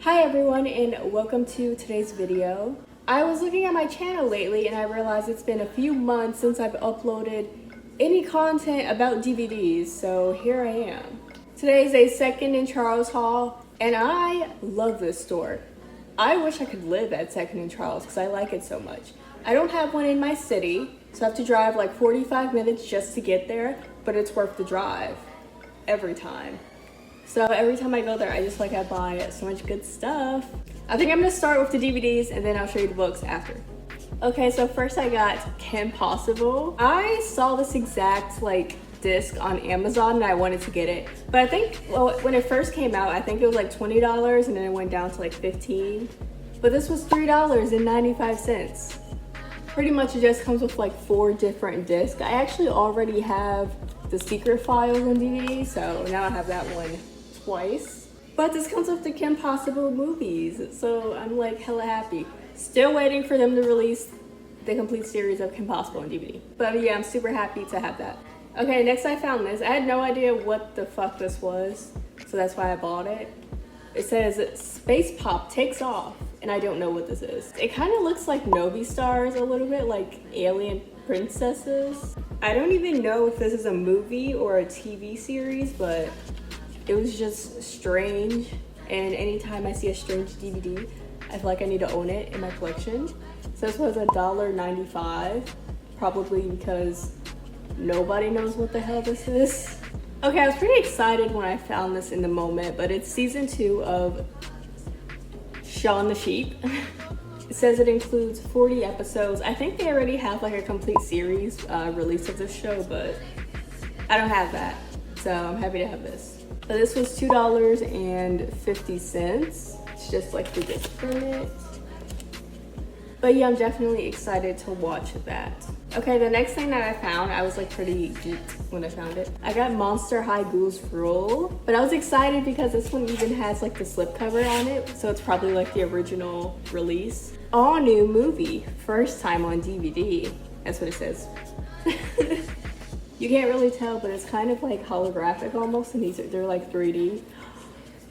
Hi everyone and welcome to today's video. I was looking at my channel lately and I realized it's been a few months since I've uploaded any content about DVDs, so here I am. Today is a Second and Charles haul and I love this store. I wish I could live at Second and Charles because I like it so much. I don't have one in my city, so I have to drive like 45 minutes just to get there, but it's worth the drive every time. So every time I go there, I just I buy so much good stuff. I think I'm gonna start with the DVDs and then I'll show you the books after. Okay, so first I got Kim Possible. I saw this exact disc on Amazon and I wanted to get it. But I think, when it first came out, I think it was like $20 and then it went down to like $15. But this was $3.95. Pretty much it just comes with like 4 different discs. I actually already have the Secret Files on DVD, so now I have that one twice. But this comes with the Kim Possible movies, so I'm like hella happy. Still waiting for them to release the complete series of Kim Possible on DVD. But yeah, I'm super happy to have that. Okay, next I found this. I had no idea what the fuck this was, so that's why I bought it. It says Space Pop Takes Off, and I don't know what this is. It kind of looks like Novi Stars a little bit, like alien princesses. I don't even know if this is a movie or a TV series, but it was just strange. And anytime I see a strange DVD, I feel like I need to own it in my collection. So this was $1.95, probably because nobody knows what the hell this is. Okay, I was pretty excited when I found this in the moment, but it's season 2 of Shaun the Sheep. It says it includes 40 episodes. I think they already have like a complete series release of this show, but I don't have that, so I'm happy to have this. So this was $2.50. It's just like the disc permit. But yeah, I'm definitely excited to watch that. Okay, the next thing that I found, I was like pretty geeked when I found it. I got Monster High Ghouls Rule, but I was excited because this one even has like the slipcover on it, so it's probably like the original release. All new movie, first time on DVD. That's what it says. You can't really tell, but it's kind of like holographic almost, and they're like 3D.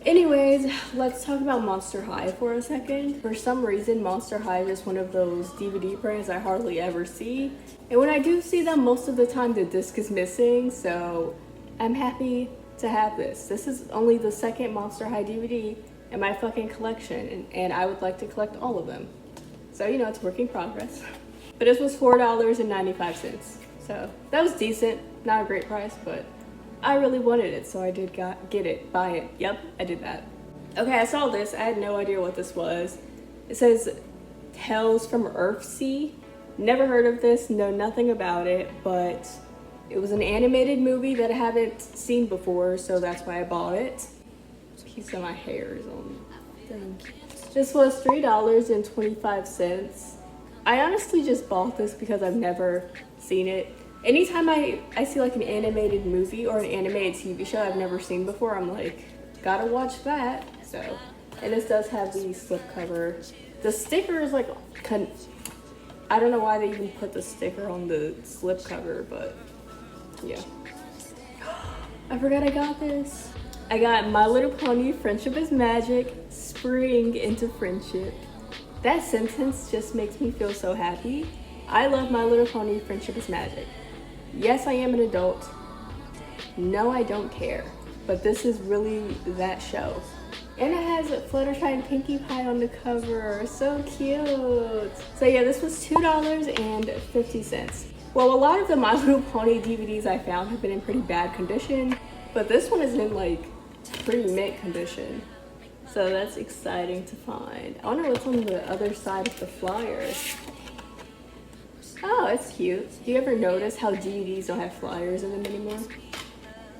Anyways, let's talk about Monster High for a second. For some reason, Monster High is one of those DVD brands I hardly ever see. And when I do see them, most of the time the disc is missing, so I'm happy to have this. This is only the second Monster High DVD in my fucking collection, and I would like to collect all of them. So, you know, it's work in progress. But this was $4.95. So that was decent, not a great price, but I really wanted it, so I did get it, buy it. Yep, I did that. Okay, I saw this. I had no idea what this was. It says Tales from Earthsea. Never heard of this, know nothing about it, but it was an animated movie that I haven't seen before, so that's why I bought it. A piece of my hair is on the thing. This was $3.25. I honestly just bought this because I've never seen it. Anytime I see like an animated movie or an animated TV show I've never seen before, I'm like, gotta watch that. So, and this does have the slipcover. The sticker is like, I don't know why they even put the sticker on the slipcover, but yeah. I forgot I got this. I got My Little Pony, Friendship is Magic, Spring into Friendship. That sentence just makes me feel so happy. I love My Little Pony, Friendship is Magic. Yes, I am an adult. No, I don't care. But this is really that show. And it has Fluttershy and Pinkie Pie on the cover. So cute. So yeah, this was $2.50. Well, a lot of the My Little Pony DVDs I found have been in pretty bad condition, but this one is in like pretty mint condition. So that's exciting to find. I wonder what's on the other side of the flyer. Oh, it's cute. Do you ever notice how DVDs don't have flyers in them anymore?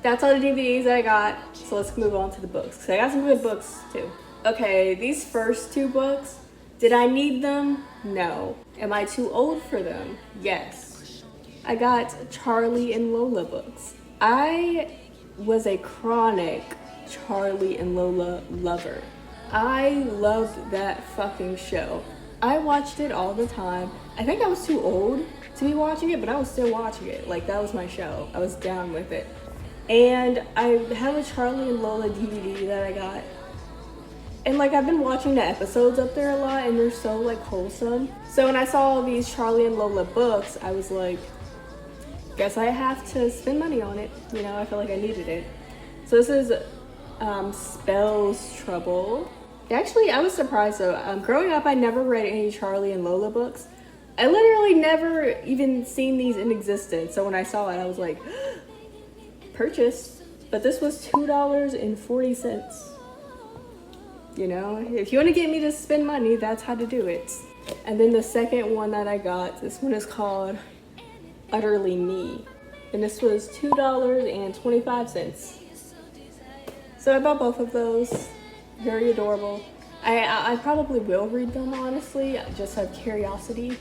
That's all the DVDs I got, so let's move on to the books, because I got some good books too. Okay, these first 2 books, did I need them? No. Am I too old for them? Yes. I got Charlie and Lola books. I was a chronic Charlie and Lola lover. I loved that fucking show. I watched it all the time. I think I was too old to be watching it, but I was still watching it. Like, that was my show. I was down with it. And I have a Charlie and Lola DVD that I got And like I've been watching the episodes up there a lot and they're so like wholesome. So when I saw all these Charlie and Lola books, I was like, guess I have to spend money on it. You know, I feel like I needed it. So this is Spells Trouble. Actually, I was surprised though. Growing up, I never read any Charlie and Lola books. I literally never even seen these in existence. So when I saw it, I was like, purchase. But this was $2.40. You know, if you want to get me to spend money, that's how to do it. And then the second one that I got, this one is called Utterly Me. And this was $2.25. So I bought both of those. Very adorable. I probably will read them, honestly, just out of curiosity.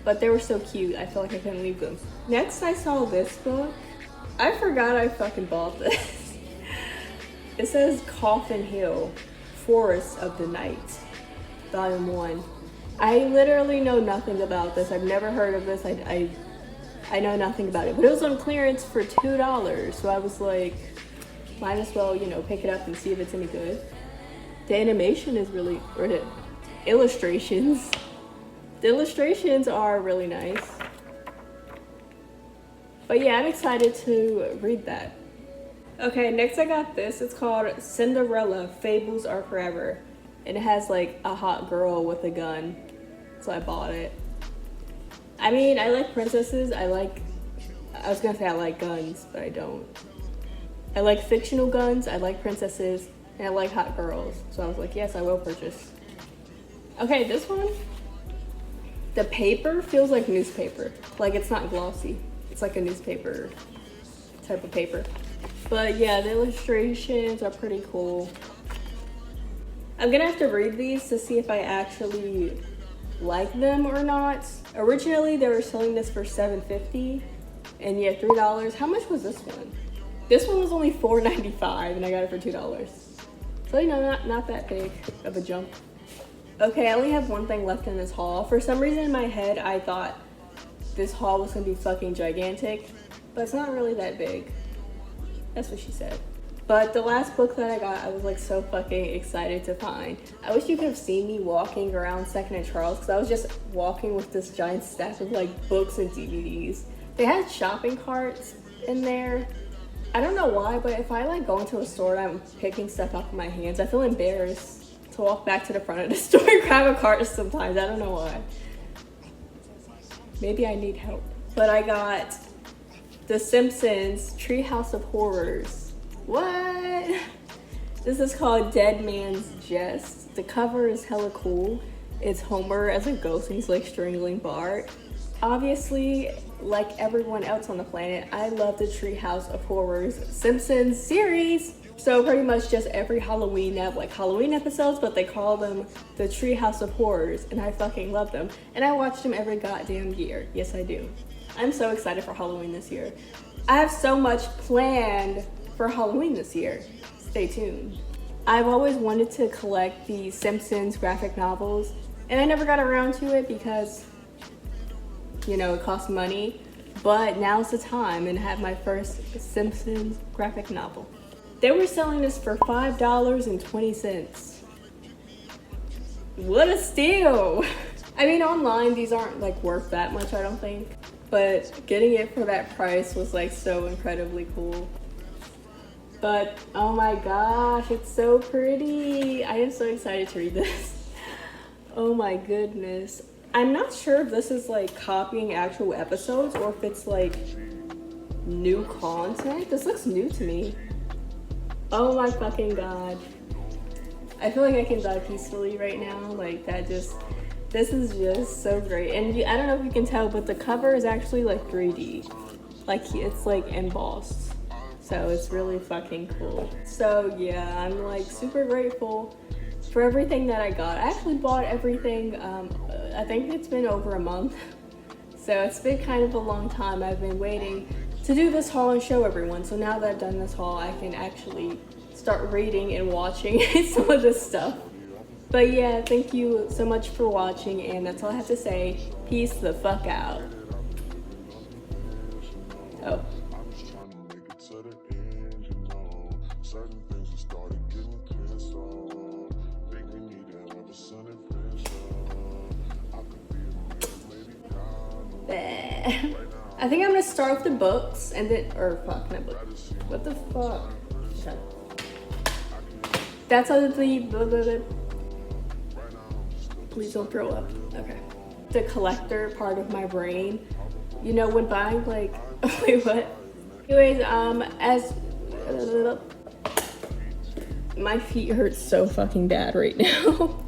But they were so cute, I feel like I couldn't leave them. Next, I saw this book. I forgot I fucking bought this. It says Coffin Hill, Forest of the Night, Volume 1. I literally know nothing about this. I've never heard of this. I know nothing about it. But it was on clearance for $2. So I was like, might as well, you know, pick it up and see if it's any good. The animation is really, or the illustrations. The illustrations are really nice. But yeah, I'm excited to read that. Okay, next I got this. It's called Cinderella, Fables Are Forever. And it has like a hot girl with a gun. So I bought it. I mean, I like princesses. I was gonna say I like guns, but I don't. I like fictional guns, I like princesses, and I like hot girls. So I was like, yes, I will purchase. Okay, this one. The paper feels like newspaper. Like it's not glossy. It's like a newspaper type of paper. But yeah, the illustrations are pretty cool. I'm gonna have to read these to see if I actually like them or not. Originally, they were selling this for $7.50 and yeah, $3. How much was this one? This one was only $4.95 and I got it for $2. So you know, not that big of a jump. Okay, I only have one thing left in this haul. For some reason in my head, I thought this haul was gonna be fucking gigantic, but it's not really that big. That's what she said. But the last book that I got, I was like so fucking excited to find. I wish you could have seen me walking around 2nd and Charles because I was just walking with this giant stack of like books and DVDs. They had shopping carts in there. I don't know why, but if I like go into a store and I'm picking stuff up in my hands, I feel embarrassed to walk back to the front of the store and grab a cart sometimes. I don't know why. Maybe I need help. But I got The Simpsons Treehouse of Horrors. What? This is called Dead Man's Jest. The cover is hella cool. It's Homer as a ghost and he's like strangling Bart. Obviously, like everyone else on the planet, I love the Treehouse of Horrors Simpsons series. So pretty much just every Halloween, they have like Halloween episodes, but they call them the Treehouse of Horrors, and I fucking love them. And I watch them every goddamn year. Yes, I do. I'm so excited for Halloween this year. I have so much planned for Halloween this year. Stay tuned. I've always wanted to collect the Simpsons graphic novels, and I never got around to it because, you know, it costs money. But now's the time and have my first Simpsons graphic novel. They were selling this for $5.20. What a steal! I mean, online, these aren't like worth that much, I don't think. But getting it for that price was like so incredibly cool. But oh my gosh, it's so pretty. I am so excited to read this. Oh my goodness. I'm not sure if this is like copying actual episodes or if it's like new content. This looks new to me. Oh my fucking god. I feel like I can die peacefully right now. Like that just, this is just so great. And I don't know if you can tell, but the cover is actually like 3D. Like it's like embossed. So it's really fucking cool. So yeah, I'm like super grateful for everything that I got. I actually bought everything, I think it's been over a month. So it's been kind of a long time. I've been waiting to do this haul and show everyone. So now that I've done this haul, I can actually start reading and watching some of this stuff. But yeah, thank you so much for watching, and that's all I have to say. Peace the fuck out. Oh. Certain things just started getting pissed off. I think I'm gonna start with the books and then, or fuck, not books. What the fuck? Okay. That's all the, please don't throw up. Okay. The collector part of my brain. You know, when buying like, wait, what? Anyways, as, my feet hurt so fucking bad right now.